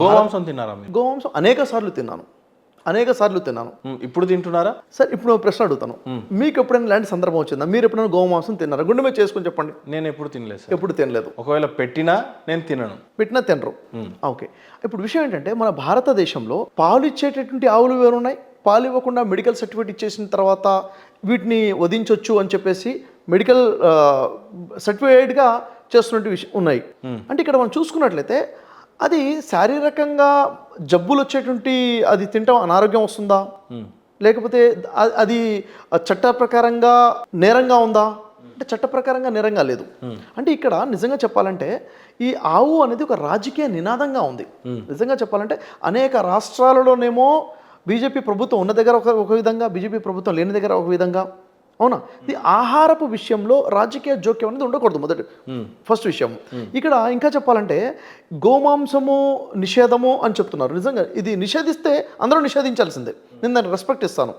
గోమాంసం తిన్నారా మీరు? గోమాంసం అనేక సార్లు తిన్నాను. ఇప్పుడు తింటున్నారా? సార్ ఇప్పుడు ఒక ప్రశ్న అడుగుతాను. మీకు ఎప్పుడైనా ఇలాంటి సందర్భం వచ్చిందా? మీరు ఎప్పుడైనా గోమాంసం తిన్నారా? గుండె మీద చేసుకుని చెప్పండి. నేను ఎప్పుడు తినలేదు సార్. ఎప్పుడు తినలేదు. ఒకవేళ పెట్టినా నేను తినను. పెట్టినా తినరు. ఓకే. ఇప్పుడు విషయం ఏంటంటే మన భారతదేశంలో పాలు ఇచ్చేటటువంటి ఆవులు వేరున్నాయి, పాలు ఇవ్వకుండా మెడికల్ సర్టిఫికేట్ ఇచ్చేసిన తర్వాత వీటిని వధించవచ్చు అని చెప్పేసి మెడికల్ సర్టిఫికేట్గా చేస్తున్నట్టు విషయం ఉన్నాయి. అంటే ఇక్కడ మనం చూసుకున్నట్లయితే అది శారీరకంగా జబ్బులు వచ్చేటువంటి అది తింటాం అనారోగ్యం వస్తుందా, లేకపోతే అది చట్ట ప్రకారంగా నేరంగా ఉందా అంటే చట్ట ప్రకారంగా నేరంగా లేదు. అంటే ఇక్కడ నిజంగా చెప్పాలంటే ఈ ఆవు అనేది ఒక రాజకీయ నినాదంగా ఉంది. నిజంగా చెప్పాలంటే అనేక రాష్ట్రాలలోనేమో బీజేపీ ప్రభుత్వం ఉన్న దగ్గర ఒక విధంగా, బీజేపీ ప్రభుత్వం లేని దగ్గర ఒక విధంగా. అవునా? ఇది ఆహారపు విషయంలో రాజకీయ జోక్యం అనేది ఉండకూడదు. ఫస్ట్ విషయం. ఇక్కడ ఇంకా చెప్పాలంటే గోమాంసము నిషేధము అని చెప్తున్నారు. నిజంగా ఇది నిషేధిస్తే అందరూ నిషేధించాల్సిందే. నేను దాన్ని రెస్పెక్ట్ ఇస్తాను.